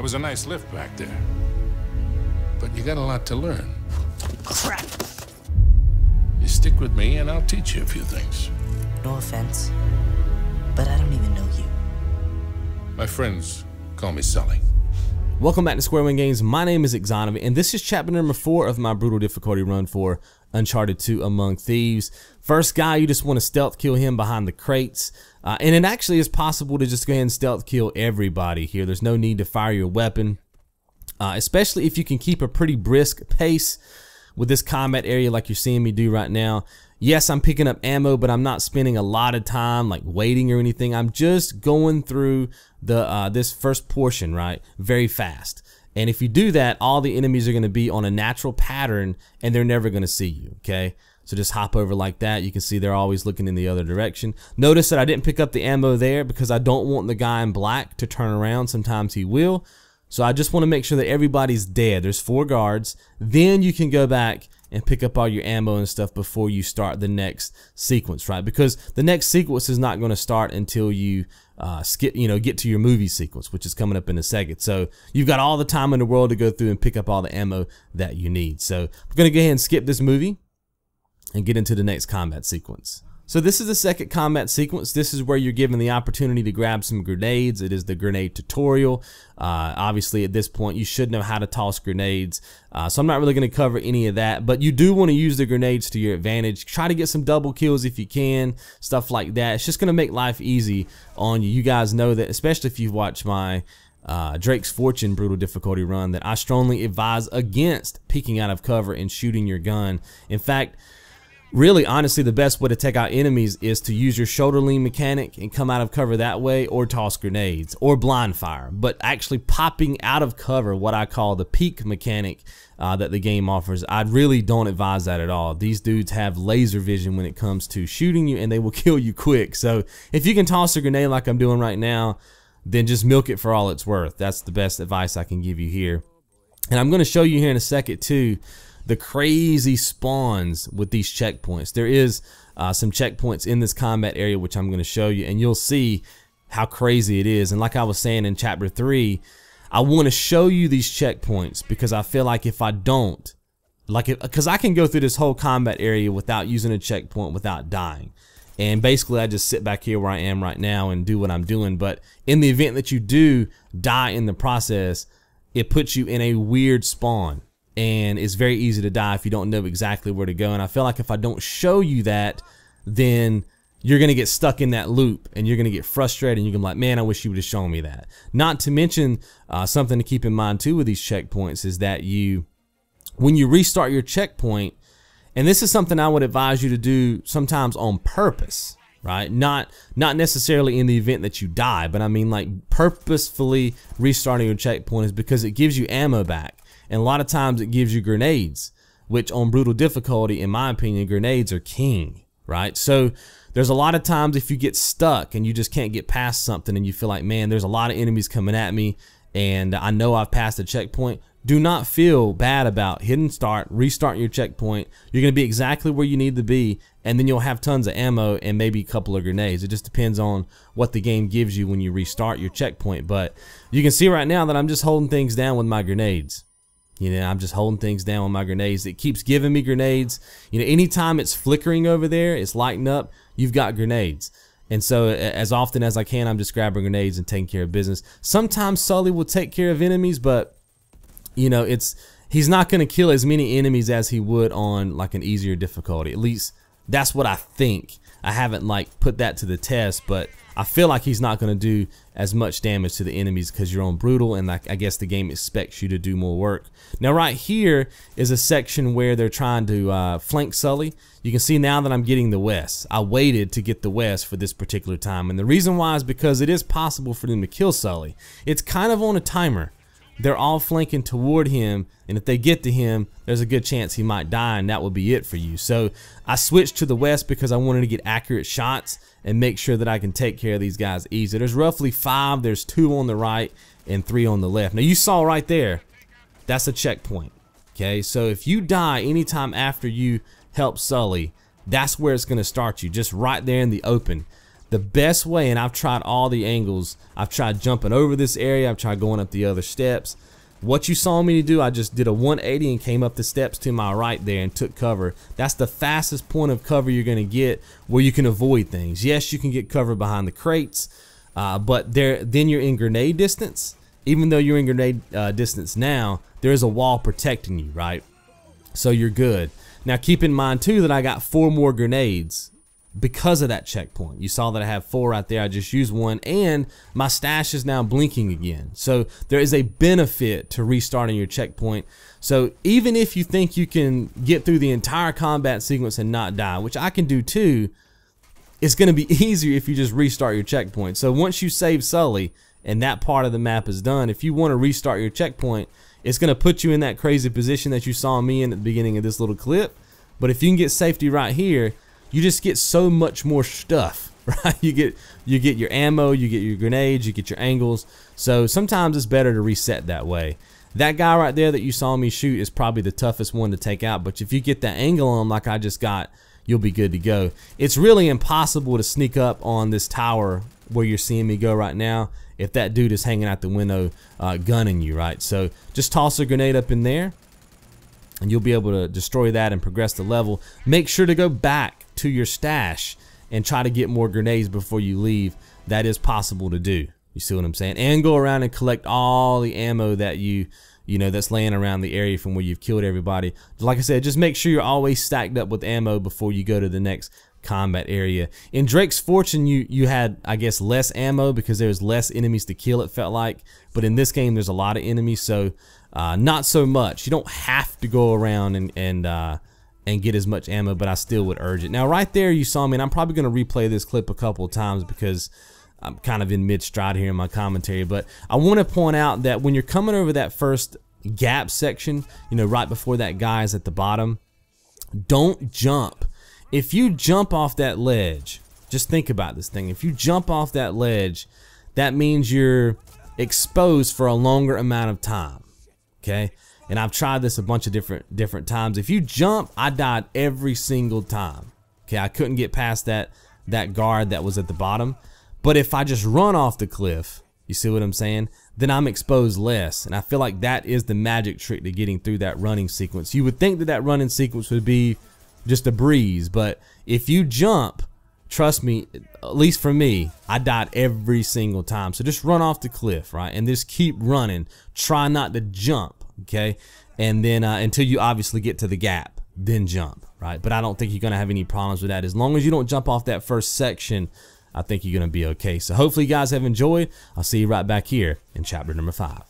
was a nice lift back there. But you got a lot to learn. Crap. You stick with me and I'll teach you a few things. No offense, but I don't even know you. My friends call me Sully. Welcome back to Square One Games. My name is Exonomy, and this is chapter number 4 of my brutal difficulty run for Uncharted 2 Among Thieves. First guy, you just want to stealth kill him behind the crates. And it actually is possible to just go ahead and stealth kill everybody here. There's no need to fire your weapon, especially if you can keep a pretty brisk pace with this combat area like you're seeing me do right now. Yes, I'm picking up ammo, but I'm not spending a lot of time like waiting or anything. I'm just going through the this first portion, right, very fast. And if you do that, all the enemies are going to be on a natural pattern and they're never going to see you, okay? So just hop over like that. You can see they're always looking in the other direction. Notice that I didn't pick up the ammo there because I don't want the guy in black to turn around. Sometimes he will. So I just want to make sure that everybody's dead. There's 4 guards. Then you can go back and pick up all your ammo and stuff before you start the next sequence, right? Because the next sequence is not going to start until you get to your movie sequence, which is coming up in a second. So you've got all the time in the world to go through and pick up all the ammo that you need. So we're going to go ahead and skip this movie and get into the next combat sequence. So this is the second combat sequence. This is where you're given the opportunity to grab some grenades. It is the grenade tutorial. Obviously at this point you should know how to toss grenades. So I'm not really going to cover any of that, but you do want to use the grenades to your advantage. Try to get some double kills if you can, stuff like that. It's just going to make life easy on you. You guys know that, especially if you've watched my Drake's Fortune brutal difficulty run, that I strongly advise against peeking out of cover and shooting your gun. In fact, really, honestly, the best way to take out enemies is to use your shoulder lean mechanic and come out of cover that way, or toss grenades, or blind fire. But actually popping out of cover, what I call the peek mechanic that the game offers, I really don't advise that at all. These dudes have laser vision when it comes to shooting you, and they will kill you quick. So if you can toss a grenade like I'm doing right now, then just milk it for all it's worth. That's the best advice I can give you here. And I'm going to show you here in a second too, the crazy spawns with these checkpoints. There is some checkpoints in this combat area which I'm going to show you, and you'll see how crazy it is. And like I was saying in chapter 3, I want to show you these checkpoints because I feel like if I don't, because I can go through this whole combat area without using a checkpoint without dying. And basically I just sit back here where I am right now and do what I'm doing. But in the event that you do die in the process, it puts you in a weird spawn. And it's very easy to die if you don't know exactly where to go. And I feel like if I don't show you that, then you're going to get stuck in that loop and you're going to get frustrated and you're going to be like, man, I wish you would have shown me that. Not to mention something to keep in mind too with these checkpoints is that when you restart your checkpoint, and this is something I would advise you to do sometimes on purpose, right? Not necessarily in the event that you die, but I mean like purposefully restarting your checkpoint is because it gives you ammo back. And a lot of times it gives you grenades, which on brutal difficulty, in my opinion, grenades are king, right? So there's a lot of times if you get stuck and you just can't get past something and you feel like, man, there's a lot of enemies coming at me and I know I've passed the checkpoint, do not feel bad about hitting start, restarting your checkpoint. You're going to be exactly where you need to be, and then you'll have tons of ammo and maybe a couple of grenades. It just depends on what the game gives you when you restart your checkpoint. But you can see right now that I'm just holding things down with my grenades. You know, I'm just holding things down with my grenades. It keeps giving me grenades. You know, anytime it's flickering over there, it's lighting up, you've got grenades. And so as often as I can, I'm just grabbing grenades and taking care of business. Sometimes Sully will take care of enemies, but you know, he's not going to kill as many enemies as he would on like an easier difficulty. At least that's what I think. I haven't like put that to the test, but I feel like he's not going to do as much damage to the enemies because you're on brutal, and like I guess the game expects you to do more work. Now right here is a section where they're trying to flank Sully. You can see now that I'm getting the west. I waited to get the west for this particular time, and the reason why is because it is possible for them to kill Sully. It's kind of on a timer. They're all flanking toward him, and if they get to him, there's a good chance he might die, and that would be it for you. So I switched to the west because I wanted to get accurate shots and make sure that I can take care of these guys easy. There's roughly 5. There's 2 on the right and 3 on the left. Now you saw right there, that's a checkpoint. Okay, so if you die anytime after you help Sully, that's where it's going to start you, just right there in the open. the best way, and I've tried all the angles. I've tried jumping over this area. I've tried going up the other steps. What you saw me do, I just did a 180 and came up the steps to my right there and took cover. That's the fastest point of cover you're going to get where you can avoid things. Yes, you can get cover behind the crates, but then you're in grenade distance. Even though you're in grenade distance now, there is a wall protecting you, right? So you're good. Now keep in mind too that I got 4 more grenades because of that checkpoint. You saw that I have 4 right there. I just used 1, and my stash is now blinking again. So there is a benefit to restarting your checkpoint. So even if you think you can get through the entire combat sequence and not die, which I can do too, it's going to be easier if you just restart your checkpoint. So once you save Sully and that part of the map is done, if you want to restart your checkpoint, it's going to put you in that crazy position that you saw me in at the beginning of this little clip. But if you can get safety right here, you just get so much more stuff, right? You get your ammo, you get your grenades, you get your angles. So sometimes it's better to reset that way. That guy right there that you saw me shoot is probably the toughest one to take out, but if you get that angle on him like I just got, you'll be good to go. It's really impossible to sneak up on this tower where you're seeing me go right now if that dude is hanging out the window gunning you, right? So just toss a grenade up in there and you'll be able to destroy that and progress the level. Make sure to go back to your stash and try to get more grenades before you leave. That is possible to do. You see what I'm saying? And go around and collect all the ammo that you know that's laying around the area from where you've killed everybody. Like I said, just make sure you're always stacked up with ammo before you go to the next combat area. In Drake's Fortune, you had, I guess, less ammo because there's less enemies to kill, it felt like. But in this game, there's a lot of enemies, so not so much. You don't have to go around and get as much ammo, but I still would urge it. Now, right there, you saw me, and I'm probably going to replay this clip a couple of times because I'm kind of in mid-stride here in my commentary, but I want to point out that when you're coming over that first gap section, you know, right before that guy is at the bottom, don't jump. If you jump off that ledge, just think about this thing. If you jump off that ledge, that means you're exposed for a longer amount of time, okay? And I've tried this a bunch of different times. If you jump, I died every single time. Okay, I couldn't get past that guard that was at the bottom. But if I just run off the cliff, you see what I'm saying? Then I'm exposed less. And I feel like that is the magic trick to getting through that running sequence. You would think that that running sequence would be just a breeze, but if you jump, trust me, at least for me, I died every single time. So just run off the cliff, right? And just keep running. Try not to jump. Okay, and then until you obviously get to the gap, then jump, right? But I don't think you're gonna have any problems with that. As long as you don't jump off that first section, I think you're gonna be okay. So hopefully you guys have enjoyed. I'll see you right back here in chapter number 5.